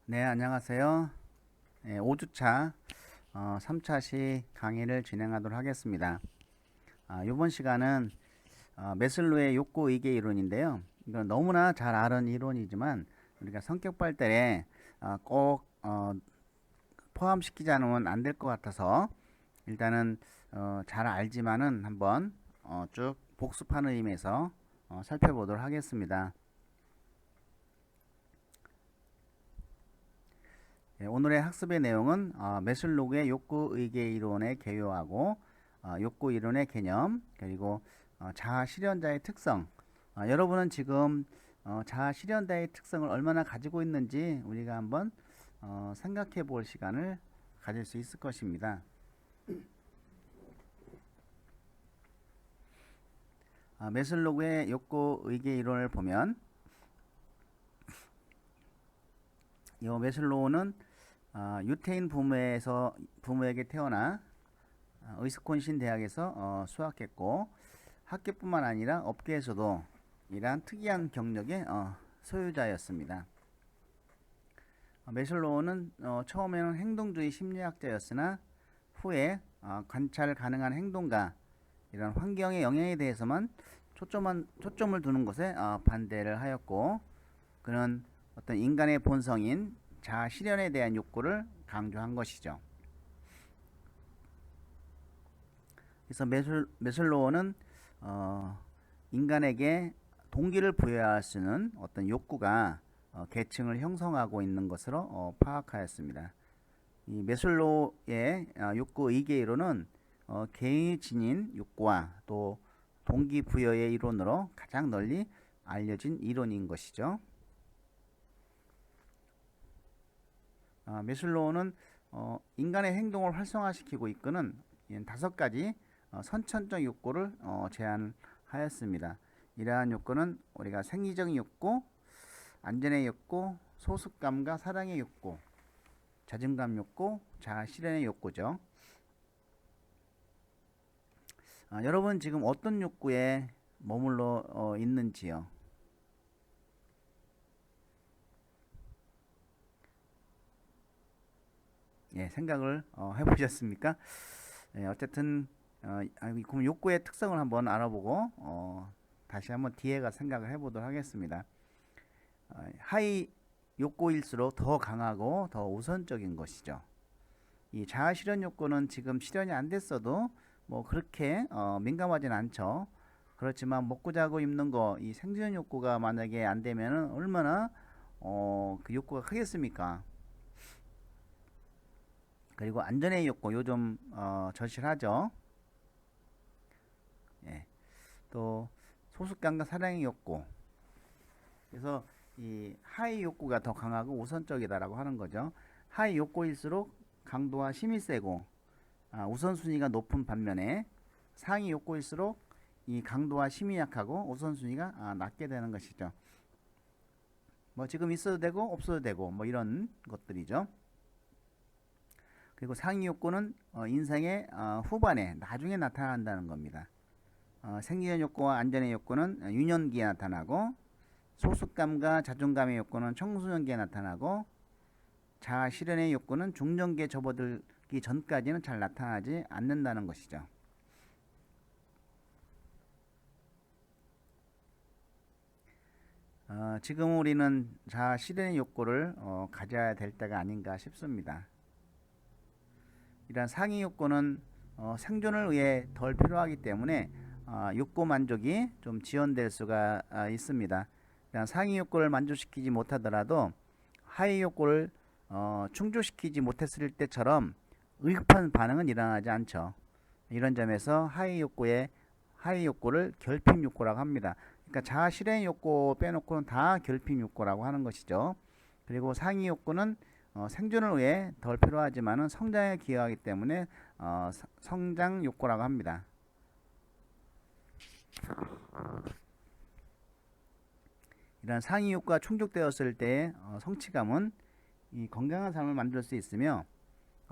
네, 안녕하세요. 5주차 3차시 강의를 진행하도록 하겠습니다. 이번 시간은 메슬로의 욕구 의계 이론인데요. 이건 너무나 잘 아는 이론이지만 우리가 성격 발달에 꼭 포함시키지 않으면 안 될 것 같아서 일단은 잘 알지만은 한번 쭉 복습하는 의미에서 살펴보도록 하겠습니다. 오늘의 학습의 내용은 메슬로우의 욕구 의계 이론의 개요하고 욕구 이론의 개념, 그리고 자아 실현자의 특성. 여러분은 지금 자아 실현자의 특성을 얼마나 가지고 있는지 우리가 한번 생각해 볼 시간을 가질 수 있을 것입니다. 메슬로우의 욕구 의계 이론을 보면 이 메슬로우는 유태인 부모에게 태어나 위스콘신 대학에서 수학했고 학교뿐만 아니라 업계에서도 이러한 특이한 경력의 소유자였습니다. 메슬로우는 처음에는 행동주의 심리학자였으나 후에 관찰 가능한 행동과 이런 환경의 영향에 대해서만 초점을 두는 것에 반대를 하였고, 그는 어떤 인간의 본성인 자아 실현에 대한 욕구를 강조한 것이죠. 그래서 메슬로우는 인간에게 동기를 부여할 수 있는 어떤 욕구가 계층을 형성하고 있는 것으로 파악하였습니다. 이 메슬로우의 욕구 의계 이론은 개인이 지닌 욕구와 또 동기부여의 이론으로 가장 널리 알려진 이론인 것이죠. 메슬로우는 인간의 행동을 활성화시키고 이끄는 5가지 선천적 욕구를 제안하였습니다. 이러한 욕구는 우리가 생리적인 욕구, 안전의 욕구, 소속감과 사랑의 욕구, 자존감 욕구, 자아 실현의 욕구죠. 여러분 지금 어떤 욕구에 머물러 있는지요? 예, 생각을 해보셨습니까? 예, 어쨌든 그럼 욕구의 특성을 한번 알아보고 다시 한번 뒤에가 생각을 해보도록 하겠습니다. 하위 욕구일수록 더 강하고 더 우선적인 것이죠. 이 자아 실현 욕구는 지금 실현이 안 됐어도 뭐 그렇게 민감하진 않죠. 그렇지만 먹고 자고 입는 거, 이 생존 욕구가 만약에 안 되면은 얼마나 그 욕구가 크겠습니까? 그리고 안전의 욕구 요즘 절실하죠. 예. 또 소속감과 사랑의 욕구. 그래서 이 하위 욕구가 더 강하고 우선적이다라고 하는 거죠. 하위 욕구일수록 강도와 힘이 세고 우선순위가 높은 반면에 상위 욕구일수록 이 강도와 힘이 약하고 우선순위가 낮게 되는 것이죠. 뭐 지금 있어도 되고 없어도 되고 뭐 이런 것들이죠. 그리고 상위 욕구는 인생의 후반에 나중에 나타난다는 겁니다. 생리적 욕구와 안전의 욕구는 유년기에 나타나고, 소속감과 자존감의 욕구는 청소년기에 나타나고, 자아 실현의 욕구는 중년기에 접어들기 전까지는 잘 나타나지 않는다는 것이죠. 지금 우리는 자아 실현의 욕구를 가져야 될 때가 아닌가 싶습니다. 이러한 상위 욕구는 생존을 위해 덜 필요하기 때문에 욕구 만족이 좀 지연될 수가 있습니다. 상위 욕구를 만족시키지 못하더라도 하위 욕구를 충족시키지 못했을 때처럼 의급한 반응은 일어나지 않죠. 이런 점에서 하위 욕구를 결핍 욕구라고 합니다. 그러니까 자아 실현 욕구 빼놓고는 다 결핍 욕구라고 하는 것이죠. 그리고 상위 욕구는 생존을 위해 덜 필요하지만은 성장에 기여하기 때문에 성장 욕구라고 합니다. 이런 상위 욕구가 충족되었을 때의 성취감은 이 건강한 삶을 만들 수 있으며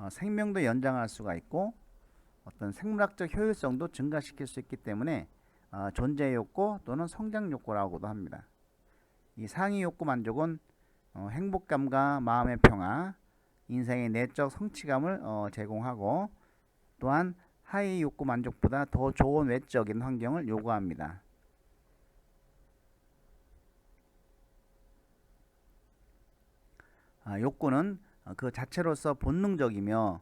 생명도 연장할 수가 있고 어떤 생물학적 효율성도 증가시킬 수 있기 때문에 존재 욕구 또는 성장 욕구라고도 합니다. 이 상위 욕구 만족은 행복감과 마음의 평화, 인생의 내적 성취감을 제공하고 또한 하위 욕구 만족보다 더 좋은 외적인 환경을 요구합니다. 욕구는 그 자체로서 본능적이며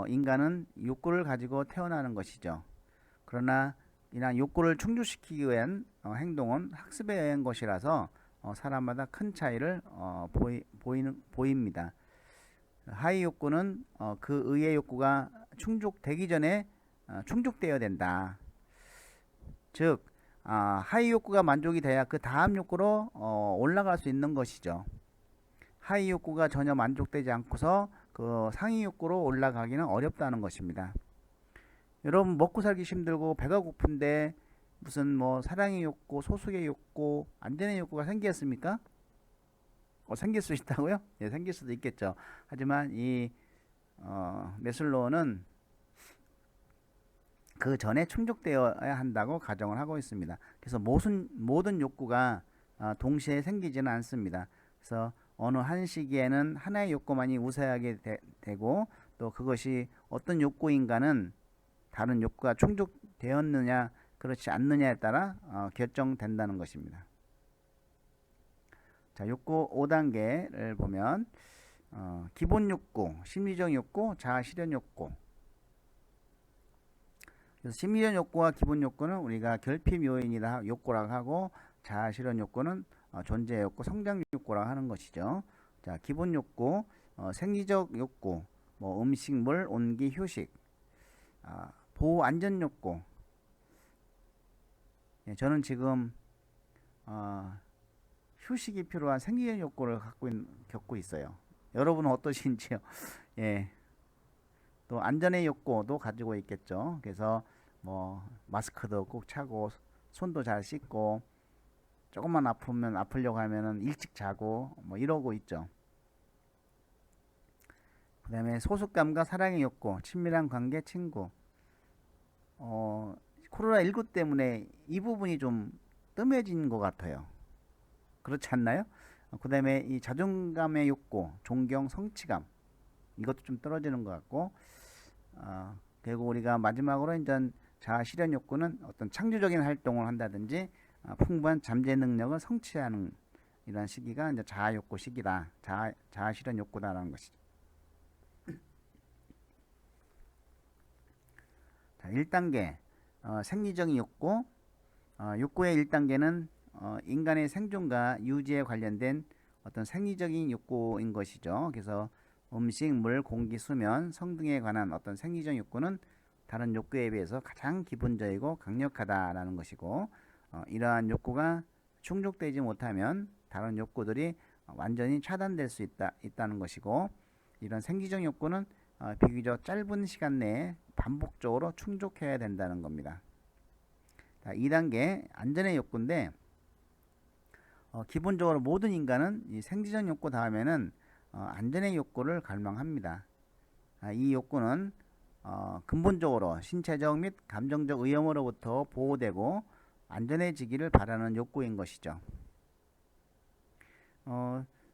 인간은 욕구를 가지고 태어나는 것이죠. 그러나 이러한 욕구를 충족시키기 위한 행동은 학습에 의한 것이라서 사람마다 큰 차이를 보입니다. 하위 욕구는 그 의의 욕구가 충족되기 전에 충족되어야 된다. 즉 하위 욕구가 만족이 돼야 그 다음 욕구로 올라갈 수 있는 것이죠. 하위 욕구가 전혀 만족되지 않고서 그 상위 욕구로 올라가기는 어렵다는 것입니다. 여러분 먹고 살기 힘들고 배가 고픈데 무슨 뭐 사랑의 욕구, 소속의 욕구, 안전의 욕구가 생겼습니까? 생길 수 있다고요? 예, 생길 수도 있겠죠. 하지만 이 메슬로우는 그 전에 충족되어야 한다고 가정을 하고 있습니다. 그래서 모든 욕구가 동시에 생기지는 않습니다. 그래서 어느 한 시기에는 하나의 욕구만이 우세하게 되고 또 그것이 어떤 욕구인가는 다른 욕구가 충족되었느냐 그렇지 않느냐에 따라 결정된다는 것입니다. 자, 욕구 5단계를 보면 기본 욕구, 심리적 욕구, 자아 실현 욕구. 그래서 심리적 욕구와 기본 욕구는 우리가 결핍 요인이다 욕구라고 하고 자아 실현 욕구는 존재 욕구, 성장 욕구라고 하는 것이죠. 자, 기본 욕구, 생리적 욕구, 뭐 음식, 물, 온기, 휴식, 보호 안전 욕구. 예, 저는 지금 휴식이 필요한 생리적 욕구를 겪고 있어요. 여러분은 어떠신지요? 예. 또 안전의 욕구도 가지고 있겠죠. 그래서 뭐 마스크도 꼭 차고 손도 잘 씻고 조금만 아프려고 하면은 일찍 자고 뭐 이러고 있죠. 그 다음에 소속감과 사랑의 욕구, 친밀한 관계, 친구. 코로나19 때문에 이 부분이 좀 뜸해진 것 같아요. 그렇지 않나요? 그 다음에 이 자존감의 욕구, 존경, 성취감. 이것도 좀 떨어지는 것 같고, 그리고 우리가 마지막으로 이제 자아 실현 욕구는 어떤 창조적인 활동을 한다든지 풍부한 잠재 능력을 성취하는 이러한 시기가 이제 자아 욕구 시기다. 자아 실현 욕구다라는 것이죠. 자, 1단계 생리적인 욕구. 욕구의 1단계는 인간의 생존과 유지에 관련된 어떤 생리적인 욕구인 것이죠. 그래서 음식, 물, 공기, 수면, 성 등에 관한 어떤 생리적 욕구는 다른 욕구에 비해서 가장 기본적이고 강력하다라는 것이고 이러한 욕구가 충족되지 못하면 다른 욕구들이 완전히 차단될 수 있다는 것이고 이런 생리적 욕구는 비교적 짧은 시간 내에 반복적으로 충족해야 된다는 겁니다. 자, 2단계 안전의 욕구인데 기본적으로 모든 인간은 이 생리적 욕구 다음에는 안전의 욕구를 갈망합니다. 이 욕구는 근본적으로 신체적 및 감정적 위험으로부터 보호되고 안전해지기를 바라는 욕구인 것이죠.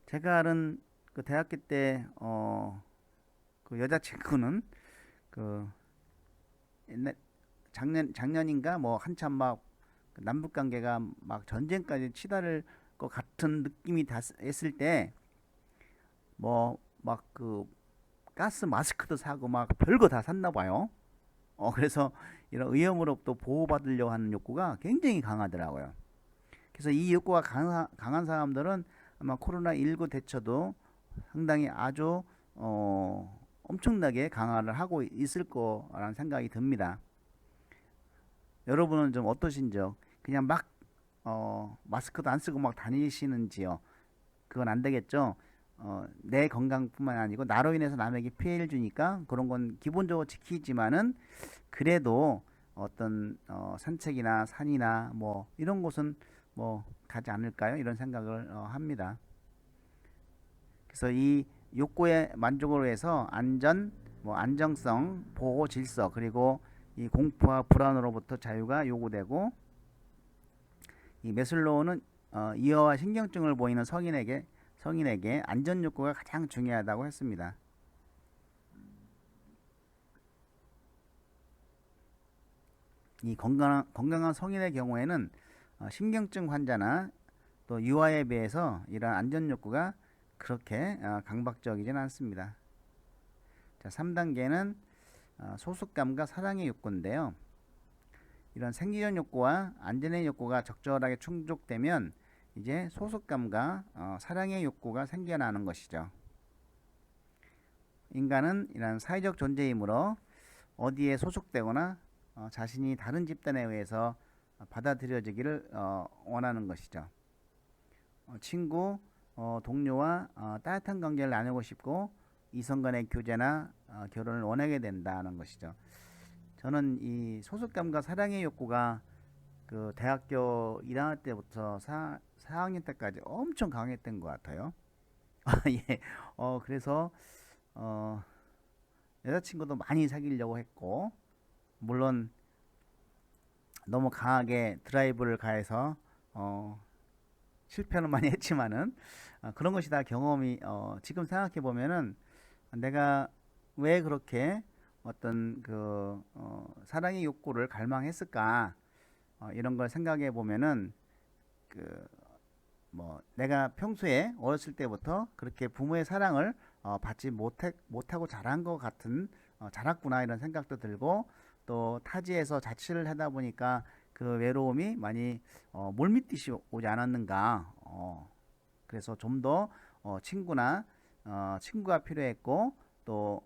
제가 아는 그 대학교 때 그 여자친구는 그 옛날 작년인가 뭐 한참 막 남북 관계가 막 전쟁까지 치달을 것 같은 느낌이 했을 때 뭐 막 그 가스 마스크도 사고 막 별거 다 샀나 봐요. 그래서 이런 위험으로부터 보호받으려고 하는 욕구가 굉장히 강하더라고요. 그래서 이 욕구가 강한 사람들은 아마 코로나19 대처도 상당히 아주 엄청나게 강화를 하고 있을 거라는 생각이 듭니다. 여러분은 좀 어떠신지요? 그냥 막 마스크도 안 쓰고 막 다니시는지요? 그건 안 되겠죠. 내 건강뿐만 아니고 나로 인해서 남에게 피해를 주니까 그런 건 기본적으로 지키지만은 그래도 어떤 산책이나 산이나 뭐 이런 곳은 뭐 가지 않을까요? 이런 생각을 합니다. 그래서 이 욕구의 만족을 위해서 안전, 뭐 안정성, 보호, 질서 그리고 이 공포와 불안으로부터 자유가 요구되고 이 메슬로우는 이어와 신경증을 보이는 성인에게 성인에게 안전 욕구가 가장 중요하다고 했습니다. 이 건강한 성인의 경우에는 신경증 환자나 또 유아에 비해서 이러한 안전 욕구가 그렇게 강박적이진 않습니다. 자, 3단계는 소속감과 사랑의 욕구인데요. 이런 생리적 욕구와 안전의 욕구가 적절하게 충족되면 이제 소속감과 사랑의 욕구가 생겨나는 것이죠. 인간은 이런 사회적 존재이므로 어디에 소속되거나 자신이 다른 집단에 의해서 받아들여지기를 원하는 것이죠. 친구, 동료와 따뜻한 관계를 나누고 싶고 이성 간의 교제나 결혼을 원하게 된다는 것이죠. 저는 이 소속감과 사랑의 욕구가 그 대학교 1학년 때부터 4학년 때까지 엄청 강했던 것 같아요. 예. 그래서 여자친구도 많이 사귀려고 했고, 물론 너무 강하게 드라이브를 가해서 실패는 많이 했지만은 그런 것이 다 경험이 지금 생각해 보면은 내가 왜 그렇게 어떤 그 사랑의 욕구를 갈망했을까 이런 걸 생각해 보면은 그 뭐 내가 평소에 어렸을 때부터 그렇게 부모의 사랑을 받지 못하고 자란 것 같은 자랐구나 이런 생각도 들고 또 타지에서 자취를 하다 보니까 그 외로움이 많이 몰밑듯이 오지 않았는가 그래서 좀 더 친구가 필요했고 또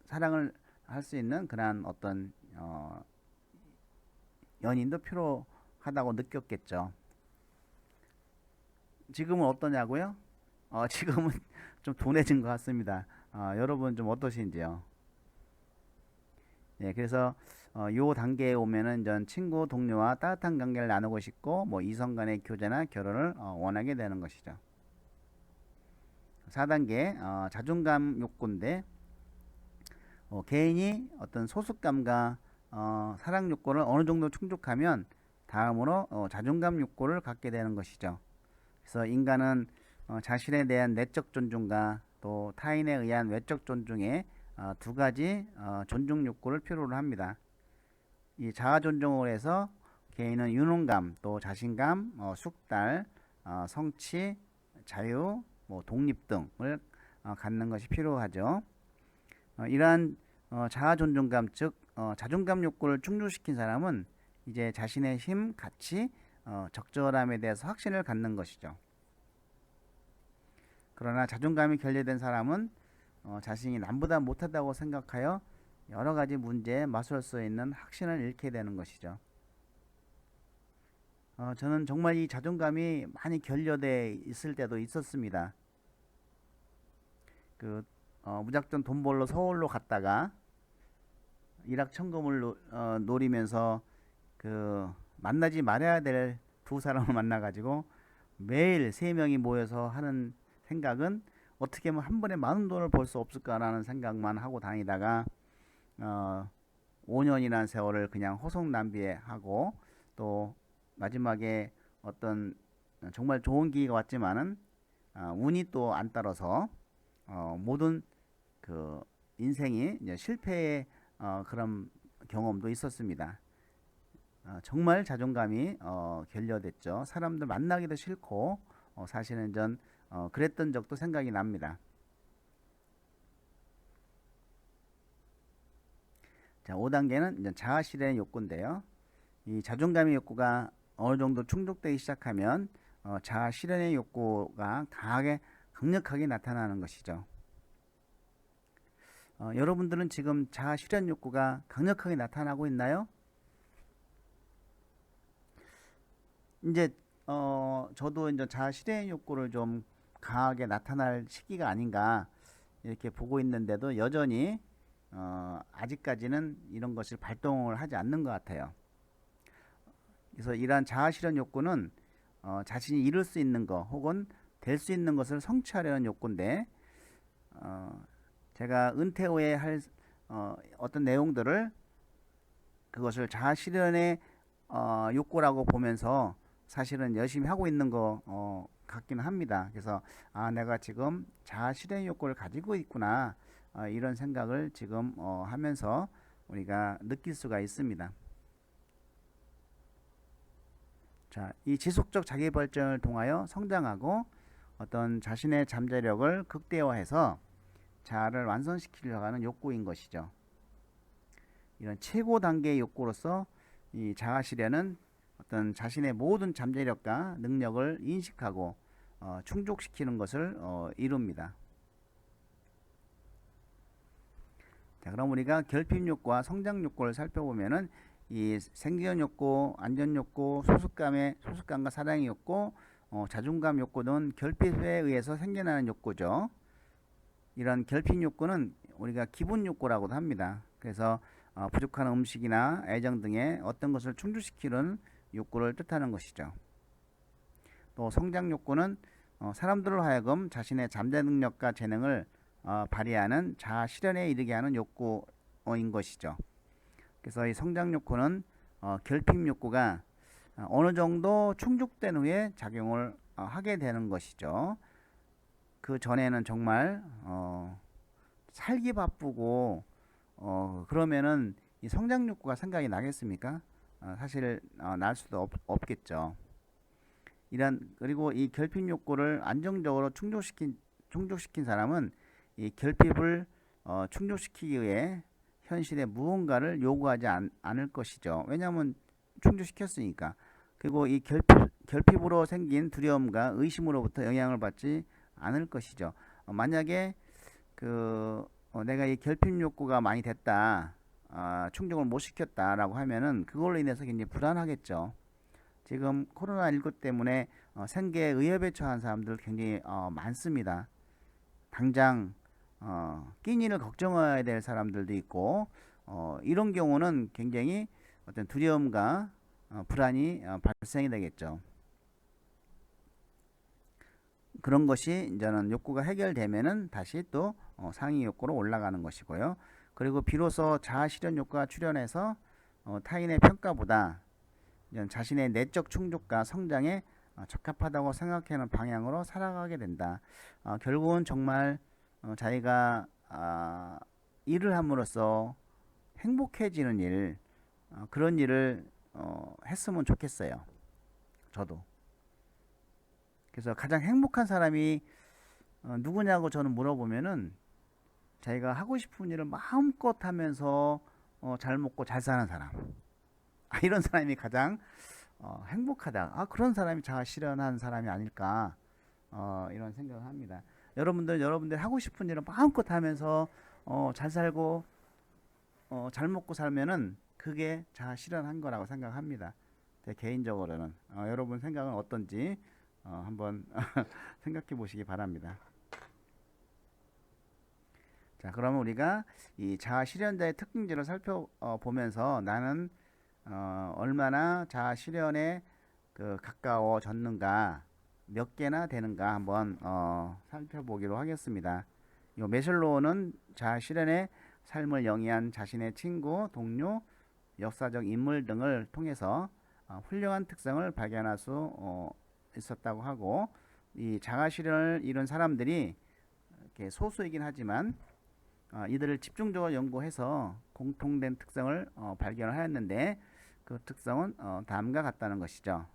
사랑을 할 수 있는 그런 어떤 연인도 필요하다고 느꼈겠죠. 지금은 어떠냐고요? 지금은 좀 둔해진 것 같습니다. 여러분 좀 어떠신지요? 예, 그래서 요 단계에 오면은 전 친구, 동료와 따뜻한 관계를 나누고 싶고 뭐 이성 간의 교제나 결혼을 원하게 되는 것이죠. 4단계 자존감 욕구인데 개인이 어떤 소속감과 사랑 욕구를 어느 정도 충족하면 다음으로 자존감 욕구를 갖게 되는 것이죠. 그래서 인간은 자신에 대한 내적 존중과 또 타인에 의한 외적 존중에 두 가지 존중 욕구를 필요로 합니다. 이 자아 존중을 해서 개인은 유능감, 또 자신감, 숙달, 성취, 자유, 뭐 독립 등을 갖는 것이 필요하죠. 이러한 자아 존중감 즉 자존감 욕구를 충족시킨 사람은 이제 자신의 힘, 가치, 적절함에 대해서 확신을 갖는 것이죠. 그러나 자존감이 결여된 사람은 자신이 남보다 못하다고 생각하여 여러 가지 문제에 맞설 수 있는 확신을 잃게 되는 것이죠. 저는 정말 이 자존감이 많이 결여돼 있을 때도 있었습니다. 무작정 돈 벌러 서울로 갔다가 일확천금을 노리면서 만나지 말아야 될 두 사람을 만나가지고 매일 세 명이 모여서 하는 생각은 어떻게 하면 한 번에 많은 돈을 벌 수 없을까라는 생각만 하고 다니다가 5년이라는 세월을 그냥 허송낭비하고 또 마지막에 어떤 정말 좋은 기회가 왔지만은 운이 또 안 따라서 모든 그 인생이 이제 실패의 그런 경험도 있었습니다. 정말 자존감이 결여됐죠. 사람들 만나기도 싫고 사실은 전 그랬던 적도 생각이 납니다. 자, 5단계는 이제 자아 실현의 욕구인데요. 이 자존감의 욕구가 어느 정도 충족되기 시작하면 자아 실현의 욕구가 강력하게 나타나는 것이죠. 여러분들은 지금 자아 실현 욕구가 강력하게 나타나고 있나요? 이제 저도 이제 자아 실현 욕구를 좀 강하게 나타날 시기가 아닌가 이렇게 보고 있는데도 여전히 아직까지는 이런 것을 발동을 하지 않는 것 같아요. 그래서 이러한 자아 실현 욕구는 자신이 이룰 수 있는 것 혹은 될 수 있는 것을 성취하려는 욕구인데 제가 은퇴 후에 할 어떤 내용들을 그것을 자아 실현의 욕구라고 보면서 사실은 열심히 하고 있는 거 같기는 합니다. 그래서 내가 지금 자아 실현 욕구를 가지고 있구나, 이런 생각을 지금 하면서 우리가 느낄 수가 있습니다. 자, 이 지속적 자기 발전을 통하여 성장하고 어떤 자신의 잠재력을 극대화해서 자아를 완성시키려고 하는 욕구인 것이죠. 이런 최고 단계의 욕구로서 이 자아 실현은 어떤 자신의 모든 잠재력과 능력을 인식하고 충족시키는 것을 이룹니다. 자, 그럼 우리가 결핍 욕구와 성장 욕구를 살펴보면은 이 생존 욕구, 안전 욕구, 소속감과 사랑의 욕구, 자존감 욕구 등 결핍에 의해서 생겨나는 욕구죠. 이런 결핍 욕구는 우리가 기본 욕구라고도 합니다. 그래서 부족한 음식이나 애정 등의 어떤 것을 충족시키는 욕구를 뜻하는 것이죠. 또 성장 욕구는 사람들로 하여금 자신의 잠재 능력과 재능을 발휘하는 자아 실현에 이르게 하는 욕구인 것이죠. 그래서 이 성장 욕구는 결핍 욕구가 어느 정도 충족된 후에 작용을 하게 되는 것이죠. 그 전에는 정말 살기 바쁘고 그러면은 이 성장 욕구가 생각이 나겠습니까? 사실 날 수도 없겠죠. 그리고 이 결핍 욕구를 안정적으로 충족시킨 사람은 이 결핍을 충족시키기 위해 현실에 무언가를 요구하지 않을 것이죠. 왜냐하면 충족시켰으니까. 그리고 이 결핍으로 생긴 두려움과 의심으로부터 영향을 받지 않을 것이죠. 만약에 내가 이 결핍 욕구가 많이 됐다, 충족을 못 시켰다라고 하면은 그걸로 인해서 굉장히 불안하겠죠. 지금 코로나19 때문에 생계에 위협에 처한 사람들 굉장히 많습니다. 당장 끼니를 걱정해야 될 사람들도 있고, 이런 경우는 굉장히 어떤 두려움과 불안이 발생이 되겠죠. 그런 것이 이제는 욕구가 해결되면은 다시 또 상위 욕구로 올라가는 것이고요. 그리고 비로소 자아 실현 욕구가 출현해서 타인의 평가보다 자신의 내적 충족과 성장에 적합하다고 생각하는 방향으로 살아가게 된다. 결국은 정말 자기가 일을 함으로써 행복해지는 일, 그런 일을 했으면 좋겠어요. 저도. 그래서 가장 행복한 사람이 누구냐고 저는 물어보면은 자기가 하고 싶은 일을 마음껏 하면서 잘 먹고 잘 사는 사람, 이런 사람이 가장 행복하다. 그런 사람이 자아 실현한 사람이 아닐까, 이런 생각을 합니다. 여러분들 하고 싶은 일을 마음껏 하면서 잘 살고 잘 먹고 살면은 그게 자아 실현한 거라고 생각합니다. 제 개인적으로는. 여러분 생각은 어떤지 한번 생각해 보시기 바랍니다. 자, 그러면 우리가 이 자아 실현자의 특징들을 살펴보면서 나는 얼마나 자아 실현에 가까워졌는가, 몇 개나 되는가 한번 살펴보기로 하겠습니다. 이 메슬로우는 자아 실현의 삶을 영위한 자신의 친구, 동료, 역사적 인물 등을 통해서 훌륭한 특성을 발견할 수 있었다고 하고, 이 자아 실현을 이룬 사람들이 이렇게 소수이긴 하지만 이들을 집중적으로 연구해서 공통된 특성을 발견을 하였는데, 그 특성은 다음과 같다는 것이죠.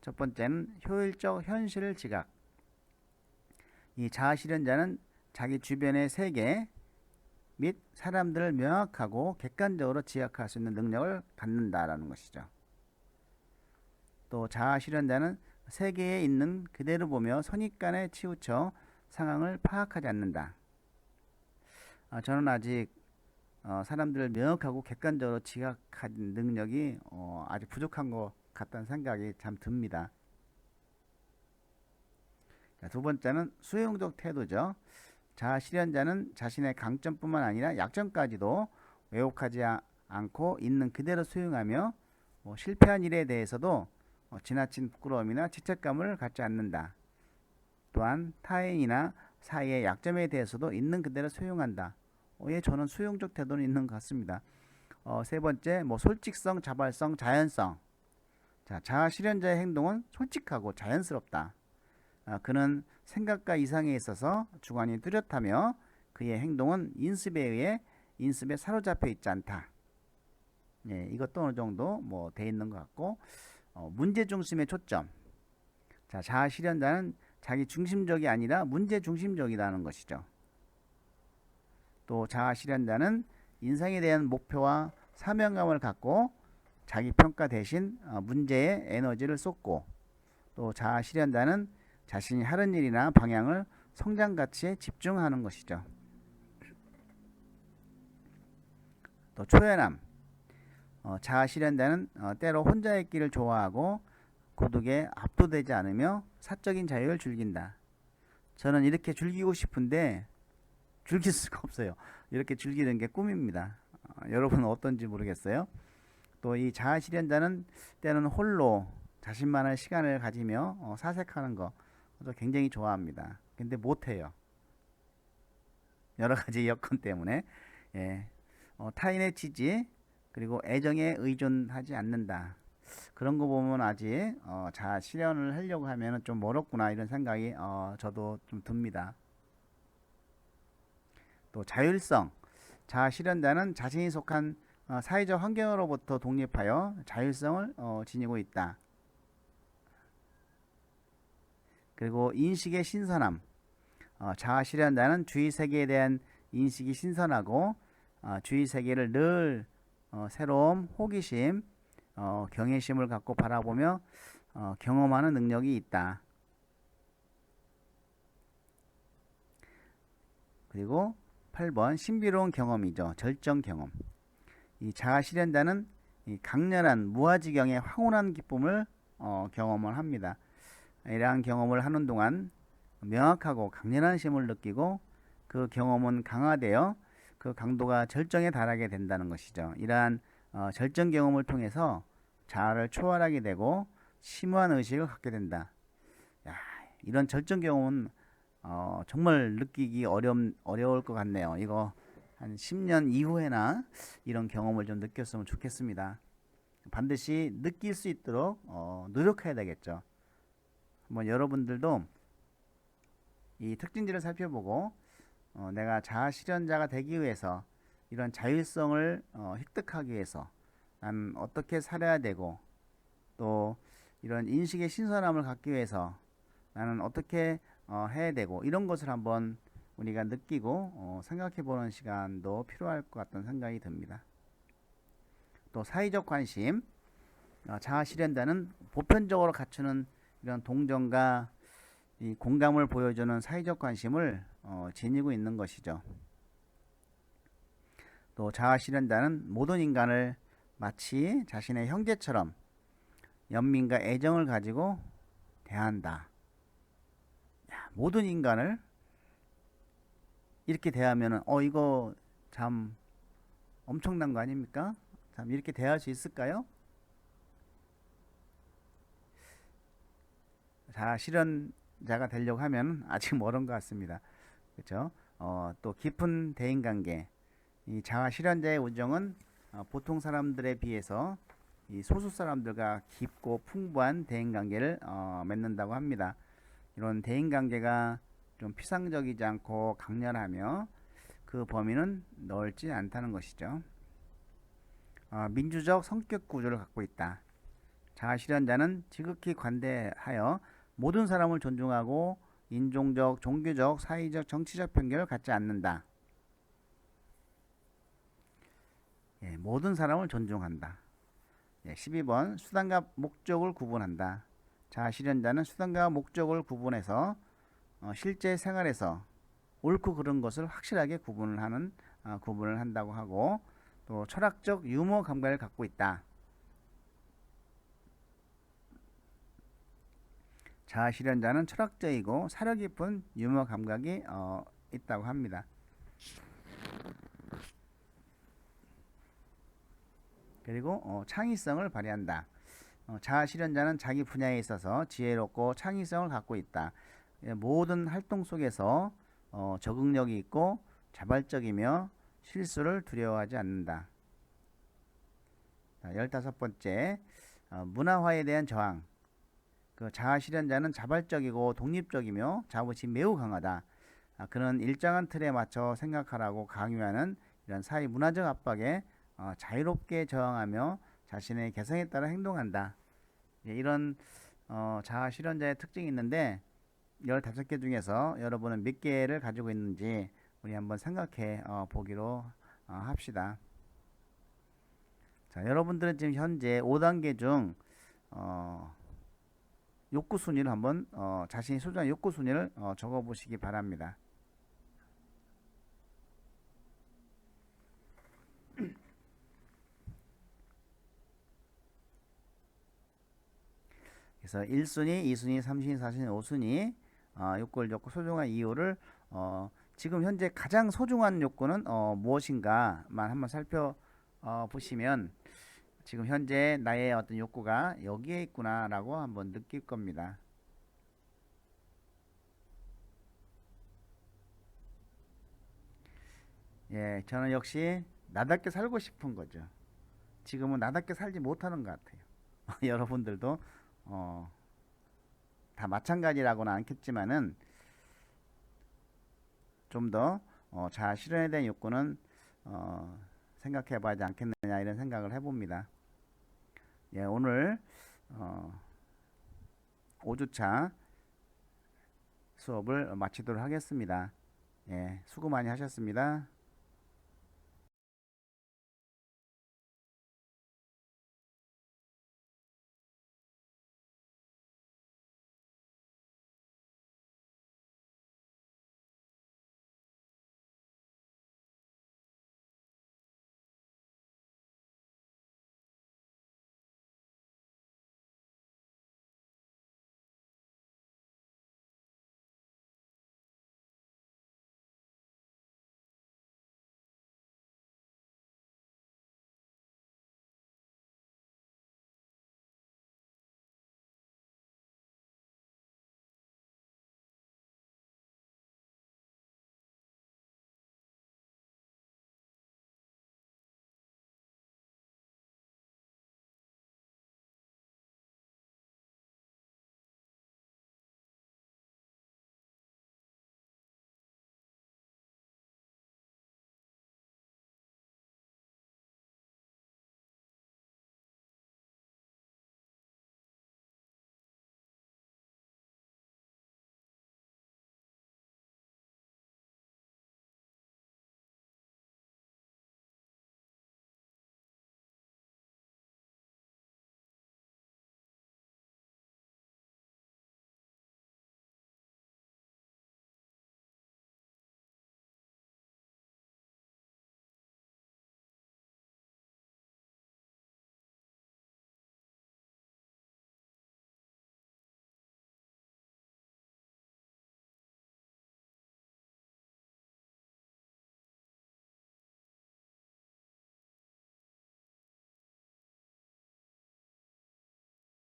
첫 번째는 효율적 현실 지각. 이 자아 실현자는 자기 주변의 세계 및 사람들을 명확하고 객관적으로 지각할 수 있는 능력을 갖는다라는 것이죠. 또 자아 실현자는 세계에 있는 그대로 보며 선입관에 치우쳐 상황을 파악하지 않는다. 저는 아직 사람들을 명확하고 객관적으로 지각하는 능력이 아직 부족한 것 같다는 생각이 참 듭니다. 두 번째는 수용적 태도죠. 자아 실현자는 자신의 강점뿐만 아니라 약점까지도 왜곡하지 않고 있는 그대로 수용하며 실패한 일에 대해서도 지나친 부끄러움이나 죄책감을 갖지 않는다. 또한 타인이나 사이의 약점에 대해서도 있는 그대로 수용한다. 저는 수용적 태도는 있는 것 같습니다. 세 번째, 솔직성, 자발성, 자연성. 자, 자아 실현자의 행동은 솔직하고 자연스럽다. 그는 생각과 이상에 있어서 주관이 뚜렷하며 그의 행동은 인습에 사로잡혀 있지 않다. 예, 이것도 어느 정도 뭐 돼 있는 것 같고, 문제 중심의 초점. 자, 자아 실현자는 자기 중심적이 아니라 문제 중심적이라는 것이죠. 또 자아 실현자는 인생에 대한 목표와 사명감을 갖고 자기 평가 대신 문제에 에너지를 쏟고, 또 자아 실현자는 자신이 하는 일이나 방향을 성장 가치에 집중하는 것이죠. 또 초연함. 자아 실현자는 때로 혼자의 길을 좋아하고 고독에 압도되지 않으며 사적인 자유를 즐긴다. 저는 이렇게 즐기고 싶은데 즐길 수가 없어요. 이렇게 즐기는 게 꿈입니다. 여러분은 어떤지 모르겠어요. 또 이 자아 실현자는 때는 홀로 자신만의 시간을 가지며 사색하는 것도 굉장히 좋아합니다. 근데 못해요. 여러 가지 여건 때문에. 예. 타인의 지지 그리고 애정에 의존하지 않는다. 그런 거 보면 아직 자아 실현을 하려고 하면 좀 멀었구나 이런 생각이 저도 좀 듭니다. 또 자율성. 자아 실현자는 자신이 속한 사회적 환경으로부터 독립하여 자율성을 지니고 있다. 그리고 인식의 신선함. 자아 실현자는 주위 세계에 대한 인식이 신선하고 주위 세계를 늘 새로움, 호기심, 경외심을 갖고 바라보며 경험하는 능력이 있다. 그리고 8번 신비로운 경험이죠. 절정 경험. 이 자아 실현자는 이 강렬한 무아지경의 황홀한 기쁨을 경험을 합니다. 이러한 경험을 하는 동안 명확하고 강렬한 심을 느끼고 그 경험은 강화되어 그 강도가 절정에 달하게 된다는 것이죠. 이러한 절정 경험을 통해서 자아를 초월하게 되고 심오한 의식을 갖게 된다. 야, 이런 절정 경험은 정말 느끼기 어려울 것 같네요. 이거 한 10년 이후에나 이런 경험을 좀 느꼈으면 좋겠습니다. 반드시 느낄 수 있도록 노력해야 되겠죠. 한번 여러분들도 이 특징들을 살펴보고 내가 자아 실현자가 되기 위해서 이런 자율성을 획득하기 위해서 나는 어떻게 살아야 되고 또 이런 인식의 신선함을 갖기 위해서 나는 어떻게 해야 되고 이런 것을 한번 우리가 느끼고 생각해 보는 시간도 필요할 것 같다는 생각이 듭니다. 또 사회적 관심. 자아 실현자는 보편적으로 갖추는 이런 동정과 이 공감을 보여주는 사회적 관심을 지니고 있는 것이죠. 또 자아 실현자는 모든 인간을 마치 자신의 형제처럼 연민과 애정을 가지고 대한다. 모든 인간을 이렇게 대하면은 이거 참 엄청난 거 아닙니까? 참 이렇게 대할 수 있을까요? 자아 실현자가 되려고 하면 아직 멀은 것 같습니다. 그렇죠? 또 깊은 대인관계. 이 자아 실현자의 우정은 보통 사람들에 비해서 이 소수 사람들과 깊고 풍부한 대인관계를 맺는다고 합니다. 이런 대인관계가 좀 피상적이지 않고 강렬하며 그 범위는 넓지 않다는 것이죠. 민주적 성격 구조를 갖고 있다. 자아 실현자는 지극히 관대하여 모든 사람을 존중하고 인종적, 종교적, 사회적, 정치적 편견을 갖지 않는다. 예, 모든 사람을 존중한다. 예, 12번 수단과 목적을 구분한다. 자아 실현자는 수단과 목적을 구분해서 실제 생활에서 옳고 그른 것을 확실하게 구분을 한다고 하고 또 철학적 유머 감각을 갖고 있다. 자아 실현자는 철학적이고 사려 깊은 유머 감각이 있다고 합니다. 그리고 창의성을 발휘한다. 자아 실현자는 자기 분야에 있어서 지혜롭고 창의성을 갖고 있다. 모든 활동 속에서 적응력이 있고 자발적이며 실수를 두려워하지 않는다. 15번째 문화화에 대한 저항. 그 자아 실현자는 자발적이고 독립적이며 자부심이 매우 강하다. 그런 일정한 틀에 맞춰 생각하라고 강요하는 이런 사회 문화적 압박에 자유롭게 저항하며 자신의 개성에 따라 행동한다. 이런 자아 실현자의 특징이 있는데 15개 중에서 여러분은 몇 개를 가지고 있는지 우리 한번 생각해 보기로 합시다. 자, 여러분들은 지금 현재 5단계 중 욕구 순위를 한번 자신이 소중한 욕구 순위를 적어 보시기 바랍니다. 그래서 1순위, 2순위, 3순위, 4순위, 5순위 욕구를 적고 소중한 이유를 지금 현재 가장 소중한 욕구는 무엇인가만 한번 살펴보시면 지금 현재 나의 어떤 욕구가 여기에 있구나라고 한번 느낄 겁니다. 예, 저는 역시 나답게 살고 싶은 거죠. 지금은 나답게 살지 못하는 것 같아요. 여러분들도 어, 다 마찬가지라고는 않겠지만은 좀 더 자아 실현에 대한 욕구는 생각해 봐야 하지 않겠느냐 이런 생각을 해봅니다. 예, 오늘 5주차 수업을 마치도록 하겠습니다. 예, 수고 많이 하셨습니다.